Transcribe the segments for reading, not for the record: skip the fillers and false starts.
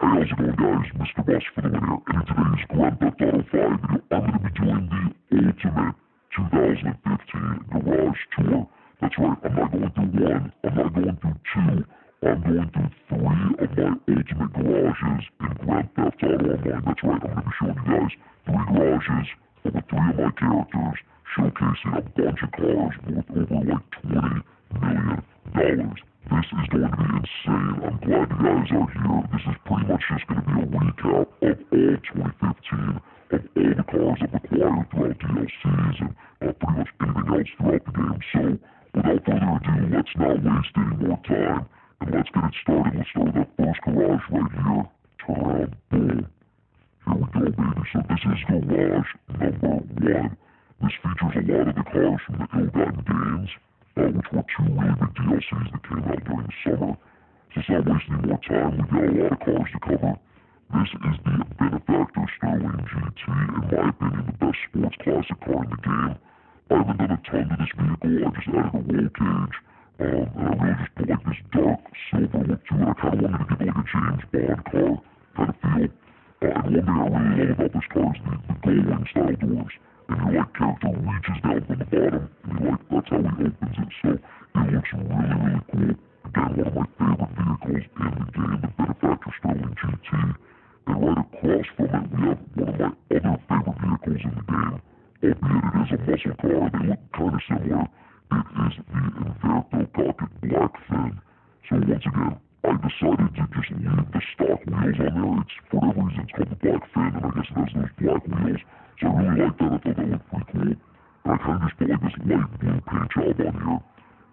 Hey, how's it going, guys? Mr. Boss for the win here. And in today's Grand Theft Auto 5 video, I'm going to be doing the ultimate 2015 garage tour. That's right, I'm not going through one, I'm not going through two, I'm going through three of my ultimate garages in Grand Theft Auto Online. That's right, I'm going to be showing you guys three garages over three of my characters, showcasing a bunch of cars worth over like $20 million. This is going to be insane. I'm glad you guys are here. This is pretty much just going to be a recap of all 2015, of all the cars I've acquired throughout DLCs and pretty much anything else throughout the game. So, without further ado, let's not waste any more time, and let's get it started. Let's start with that first garage right here. Turn around, boom. Here we go, baby. So this is garage number one. This features a lot of the cars from the Ill-Gotten Gains, which were two really big DLCs that came out during the summer. So let's not waste any more time. We've got a lot of cars to cover. This is the Benefactor Sterling GT, in my opinion, the best sports classic car in the game. I haven't done a ton to this vehicle. I just added a roll cage, and I really just put like this dark silver look to it. I kind of wanted to give it like a James Bond car kind of feel. And one thing I really love about this car is the gull-wing style doors. And your like character reaches down from the bottom, and you're like, that's how he opens it. So it looks really, really cool. Again, one of my favorite vehicles in the game, the Benefactor Sterling GT. And right across from it, we have one of my other favorite vehicles in the game. Albeit it is a muscle car, they look kind of similar. It is the Inverto Cockpit Blackfin. So once again, I decided to just leave the stock wheels on there. It's, for whatever reason, it's called the Blackfin, and I guess it has those black wheels. So I really liked that. I thought that looked pretty cool. And I kind of just put like this light blue paint job on here.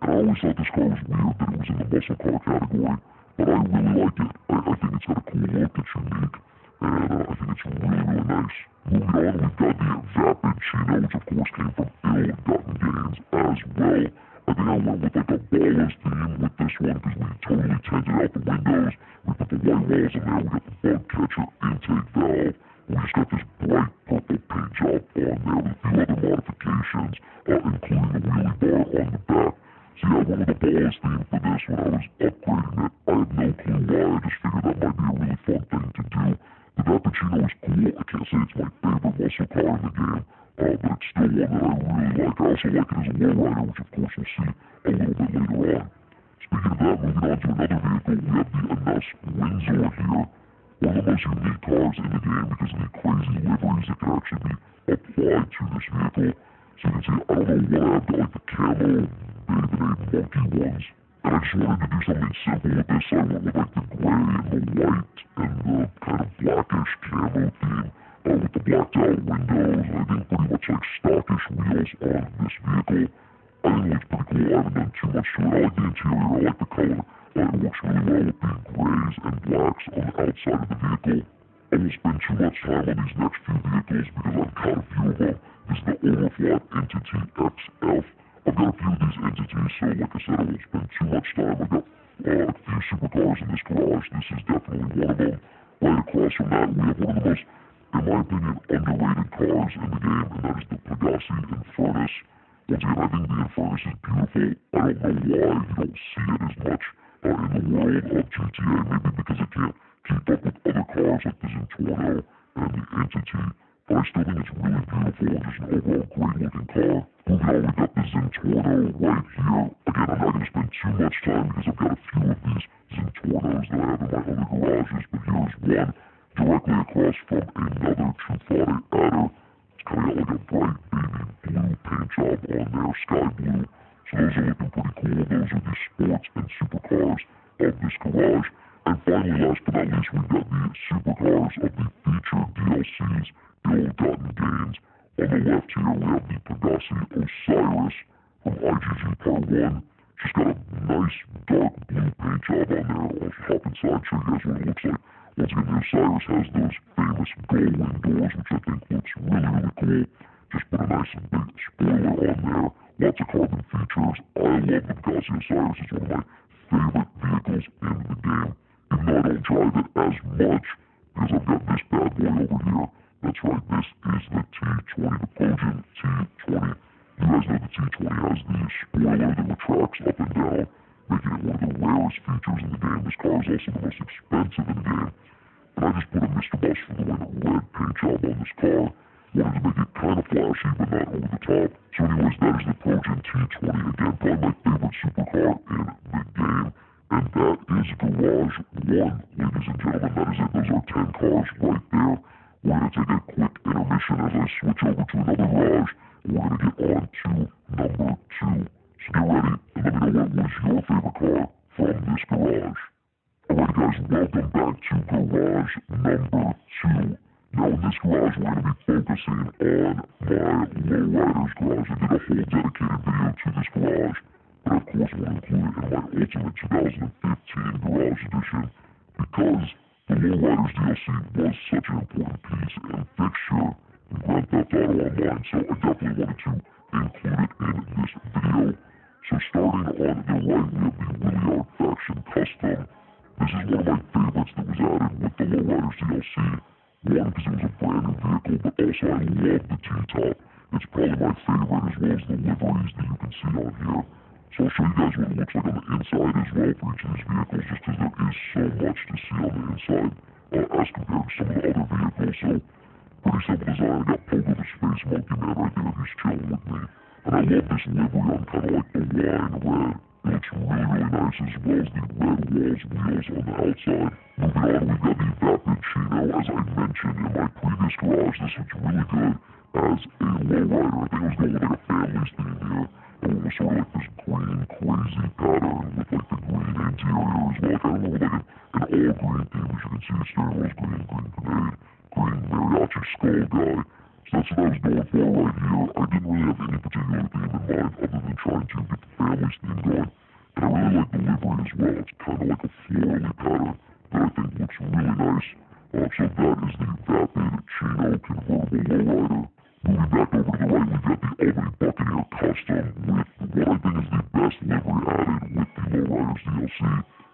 And I always thought this car was weird that it was in the muscle car category. But I really like it. I think it's got a cool look. It's unique. And I think it's really, really nice. Moving on, we've got the Vapid Chino, which of course came from Ill-Gotten Gains as well. I think I went with like a Ballas theme with this one because we totally tinted out the windows. We put the white walls in there. We got the bug catcher intake valve. We just got this bright purple paint job on there with a few other modifications, including the wheelie bar on the back. So yeah, one of the Ballas theme for this when I was upgrading it. I have no clue why. I just figured that might be a really fun thing to do. The Vappuccino is cool. I can't say it's my favorite muscle car in the game, but it's still one that I really like. I also like it as a lowrider, which of course we'll see a little bit later on. Speaking of that, moving on to another vehicle, we have the Ines Windsor here. One of the most unique cars in the game because of the crazy liveries that can actually be applied to this vehicle. So you can see, I don't know why I've got like the camo Baby monkey ones. And I just wanted to do something simple with this. So I went with like the gray and the white and the kind of blackish camo theme with the blacked out windows. And I think pretty much like stockish wheels on this vehicle. I think it looks pretty cool. I haven't done too much to it. I like the interior. I like the color. It works really well with the grays and blacks on the outside of the vehicle. I won't spend too much time on these next few vehicles because I've got a few of them. This is the Overflat Entity XF. I've got a few of these entities, so like I said, I won't spend too much time. I've got a few supercars in this garage. This is definitely one of them. Right across from that, we have one of the most, in my opinion, underrated cars in the game, and that is the Pegassi Infernus. Once again, I think the Infernus is beautiful. I don't know why you don't see it as much in the world of GTA, maybe because it can't keep up with other cars like the Zentorno and the Entity. But I still think it's really beautiful and just an overall great looking car. Moving on, we got the Zentorno right here. Again, I'm not going to spend too much time because I've got a few of these Zentornos that I have in my other garages, but here's one directly across from another Truffati Adder. It's kind of got like a bright baby blue paint job on there, sky blue. So those are looking pretty cool. Those are the sports and supercars of this garage. And finally, last but not least, we've got the supercars of the featured DLCs, Ill-Gotten Gains. On the left here, we have the Pegassi Osiris from IGG Part 1. She's got a nice dark blue paint job on there. I'll hop inside, show you guys what it looks like. Once again, the Osiris has those famous gull-wing doors, which I think looks really, really cool. Just put a nice big spoiler on there. Lots of carbon features. I love the Pegassi Osiris. It's one of my favorite vehicles in the game. Even though I don't drive it as much, because I've got this bad boy over here. That's right, this is the T20, the Pojin T20. You guys know the T20 has the spoiler that retracts up and down, making it one of the rarest features in the game. This car is also the most expensive in the game. great job on this car. Wanted to make it kind of flashy, but not over the top. So anyways, that is the Progen T20. Again, probably my favorite supercar in the game. And that is Garage 1, ladies and gentlemen. That is it. Those are 10 cars right there. We're going to take a quick intermission as I switch over to another garage. We're going to get on to number 2. So get ready and let me know what was your favorite car from this garage. Alright guys, welcome back to garage number 2. Now in this garage, we're going to be focusing on my lowriders garage. I did a whole dedicated video to this garage, but of course we'll include it in my Ultimate 2015 Garage Edition because the lowriders DLC was such an important piece and fixture in Grand Theft Auto Online, so I definitely wanted to include it in this video. So starting on the right, we have the Williard Faction Custom. This is one of my favorites that was added with the lowriders DLC. One, because it was a brand new vehicle, but also I love the T-top. It's probably my favorite as well as the liveries that you can see on here. So I'll show you guys what it looks like on the inside as well for each of these vehicles, just because there is so much to see on the inside as compared to some of the other vehicles. So pretty simple design. I got Pogo the Space Monkey Man right there, he's chilling with me. And I love this livery on kind of like the wine red. It looks really, really nice as well as the red wheels on the outside. Moving on, we've got the Vapid Chino. As I mentioned in my previous garage, this looks really good as a lowrider. I think it was going with like a family's theme here. And it was sort of like this green, crazy pattern with like the green interior as well. Kind of more like an all-green theme, as you can see. The steering wheel's green, green grenade, green mariachi skull guy. So that's what I was going for right here. I didn't really have any particular theme in mind other than trying to get the family's theme going. And I really like the livery as well. It's kind of like a florally pattern that I think looks really nice. So that is the Vapid Chino convertible lowrider. Moving back over to the right, we've got the Albany Buccaneer Custom with what I think is the best livery added with the lowriders DLC.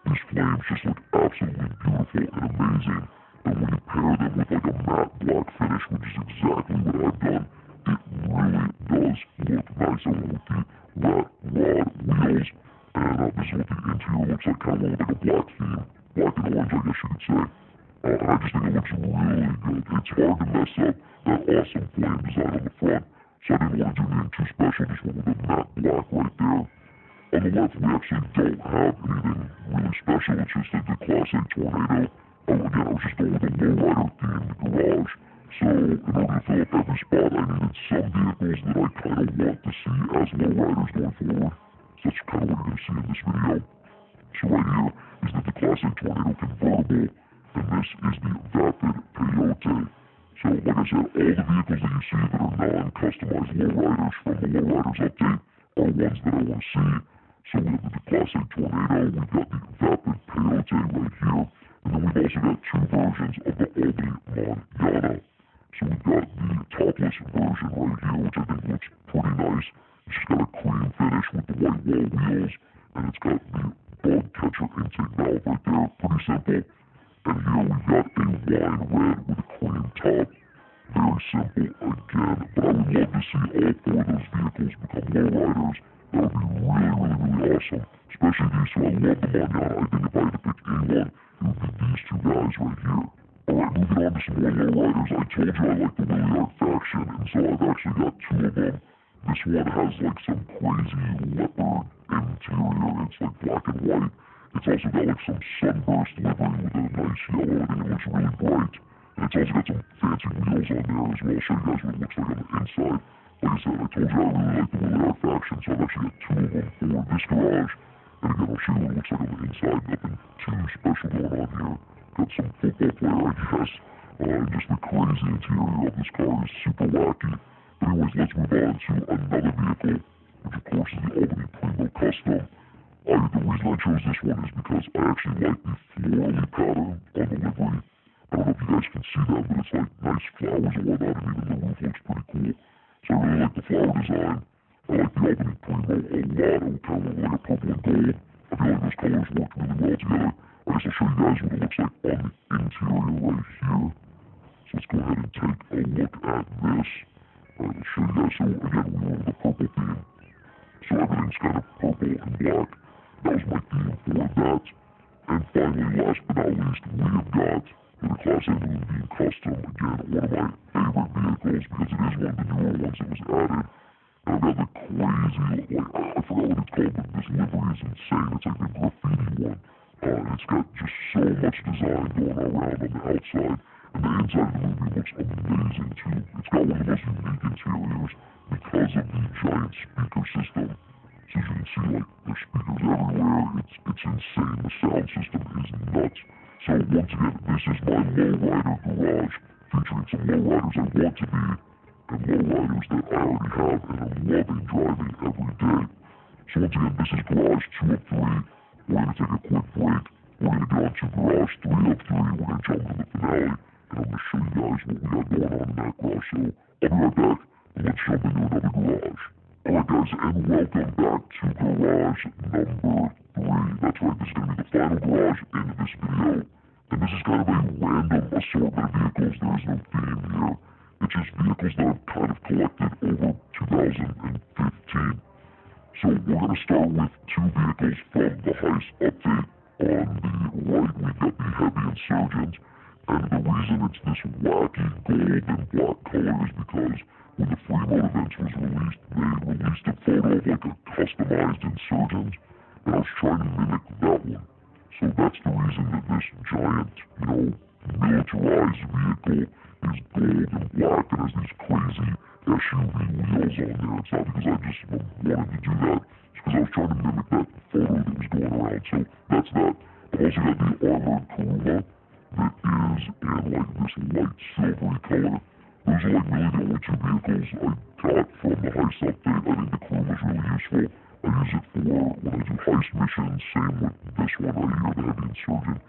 These flames just look absolutely beautiful and amazing. And when you pair them with like a matte black finish, which is exactly what I've done, it really does look nice. I went with the rat rod wheels, and this is what the interior looks like, kind of like a black theme, black and orange, I guess you could say. And I just think it looks really good. It's hard to mess up that awesome flame design on the front, so I didn't want to do anything too special. Just went with a matte black right there. On the left, we actually don't have anything really special. It's just the Class A Tornado. Again, I was just going with a lowrider themed garage. So in order to fill up every spot, I needed some vehicles that I kind of want to see as lowriders going forward. So that's kind of what you're going to see in this video. So right here is the Class A Tornado convertible, and this is the Vapid Peyote. So like I said, all the vehicles that you see that are non-customized lowriders from the lowriders update are ones that I want to see. So we have the Class A Tornado, we've got the Vapid Peyote right here, and then we've also got two versions of the Albany Manana. So we've got the topless version right here, which I think looks pretty nice. It's just got a cream finish with the white wall wheels, and it's got the bug catcher intake valve right there, pretty simple. And here we've got a wine red with a cream top. Very simple again, but I would love to see all 4 of those vehicles become lowriders. That would be really, really, really awesome. Especially these two. I love the Manana. I think if I had to pick anyone, it would be these 2 guys right here. Alright, moving on to some more lowriders. I told you I like the Williard Faction, and so I've actually got 2 of them. This one has like some crazy leopard interior. It's like black and white. It's also got like some sunburst livery with a nice yellow. I think it looks really bright. And it's also got some fancy wheels on there as well. I'll show you guys what it looks like on the inside. Like I said, I told you I really like the Williard Faction, so I've actually got 2 of them for this garage. And again, I'll show you what it looks like on the inside. Nothing too special going on here. Got some football player, I guess. Just the crazy interior of this car is super wacky. But anyways, let's move on to another vehicle, which of course is the Albany Primo Custom. The reason I chose this one is because I actually like the florally pattern on the livery. I don't know if you guys can see that, but it's like nice flowers and whatnot, and even the roof looks pretty cool. So I really like the flower design. I like the Albany Primo a lot. It would kind of look like a purple and gold. I feel like those colors work really well together. I guess I'll show you guys what it looks like on the interior right here. So let's go ahead and take a look at this. Alright, let's show you guys. So again, we went with the purple theme. So everything's kind of purple and black. That was my theme for that. And finally, last but not least, we have got the Class A Moonbeam Custom. Again, one of my favorite vehicles because it is one of the newer ones that was added. And I've got the crazy, like, I forgot what it's called, but this livery is insane. It's like the graffiti one. And it's got just so much design going around on the outside. And the inside of the movie looks amazing too. It's got one of the most unique interiors because of the giant speaker system. So as you can see, like, there's speakers everywhere. It's insane. The sound system is nuts. So once again, this is my lowrider garage featuring some lowriders I want to be and lowriders that I already have and I'm loving driving every day. So once again, this is garage 2 of 3. We're going to take a quick break. We're going to get on to garage 3 of 3. We're going to jump into the finale and I'm going to show you guys what we got going on in that garage. So I'll be right back and let's jump into another garage. Alright guys, and welcome back to garage number 3. That's right, this is going to be the final garage in this video. And this is kind of a random assortment of vehicles. There is no theme here. It's just vehicles that I've kind of collected over 2015. So we're going to start with 2 vehicles from the Heist update. On the right, we've got the Heavy Insurgent. And the reason it's this wacky gold and black color is because when the Free Mode events was released, they released a photo of like a customized Insurgent. And I was trying to mimic that one. So that's the reason that this giant, militarized vehicle is gold and black and has these crazy SUV wheels on there. It's not because I just wanted to do that. It's because I was trying to mimic that photo that was going around. So that's that. I've also got the Armored Kuruma that is in like this light silvery color. Those are like really the only 2 vehicles I got from the Heist update. I think the Kuruma is really useful. I use it for when I do heist missions. Same with this one right here, the Heavy Insurgent.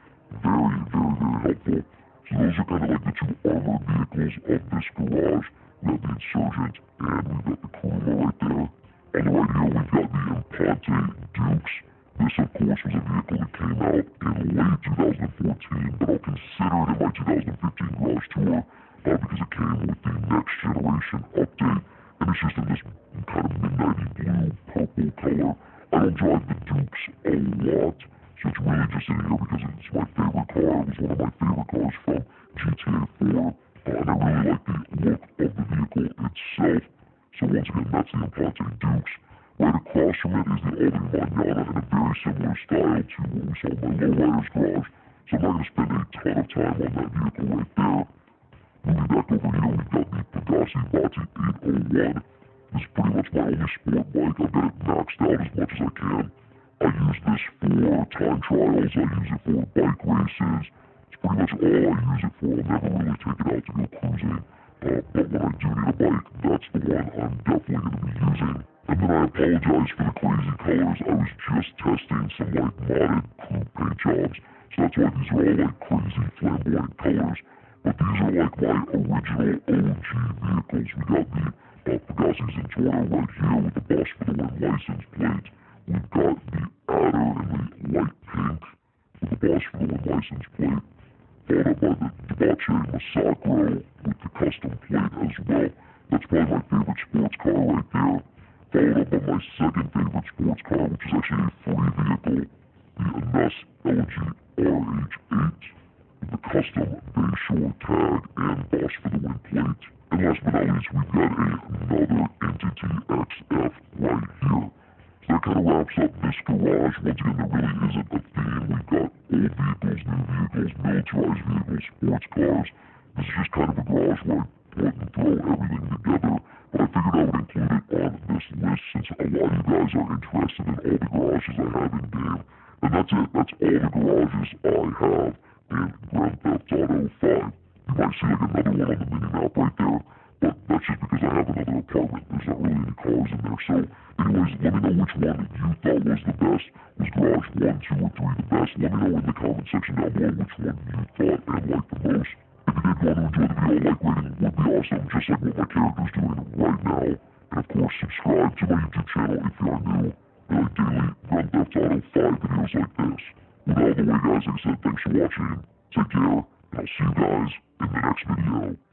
Very, very, very helpful. So those are kind of like the 2 armored vehicles of this garage. We have the Insurgent and we've got the Kuruma right there. On the right here, we've got the Impante Dukes. This, of course, was a vehicle that came out in late 2014, but I'll consider it in my 2015 garage tour because it came with the Next Generation update. And it's just in this kind of midnighty blue, purple color. I don't drive the Dukes a lot, so it's really just in here because it's my favorite car. It was one of my favorite cars from GTA 4, and I really like the look of the vehicle itself. So once again, that's the Impante Dukes. Right across from it is the Alden Manana in a very similar style to what we saw in my lowriders garage. So I'm not going to spend a ton of time on that vehicle right there. Moving back over here, we've got the Pegassi Bati 801. This is pretty much my only sport bike. I've got it maxed out as much as I can. I use this for time trials. I use it for bike races. It's pretty much all I use it for. I'll never really take it out to go cruising. But when I do need a bike, that's the one I'm definitely going to be using. And then I apologize for the crazy colors. I was just testing some like modded crew paint jobs. So that's why these are all like crazy flamboyant colors. But these are like my original OG vehicles. We got the Pegassi Zentorno right here with the Boss for the Win license plate. We've got the Adder in the light pink with the Boss for the Win license plate. Followed up by the Debauche Massacro with the custom plate as well. That's probably my favorite sports car right there. Followed up by my second favorite sports car, which is actually a free vehicle, the Anes LG RH8. The custom Bayshore tag and Boss for the Win plate. And last but not least, we've got another Entity XF right here. So that kind of wraps up this garage. Once again, there really isn't a theme. We've got old vehicles, new vehicles, militarized vehicles, sports cars. This is just kind of a garage where I put and throw everything together. But I figured I would include it on this list since a lot of you guys are interested in all the garages I have in game. And that's it. That's all the garages I have in Grand Theft Auto 5. You might see like another one on the mini-map right there, but that's just because I have another apartment. There's not really any cars in there. So anyways, let me know which one you thought was the best. Was garage 1, 2, or 3 the best? Let me know in the comment section down below which one you thought and liked the most. If you did want to enjoy the video, like rating would be awesome, just like what my character's doing right now. And of course, subscribe to my YouTube channel if you are new. I like daily Grand Theft Auto 5 videos like this. With all the way, guys, like I said, thanks for watching. Take care, and I'll see you guys in the next video.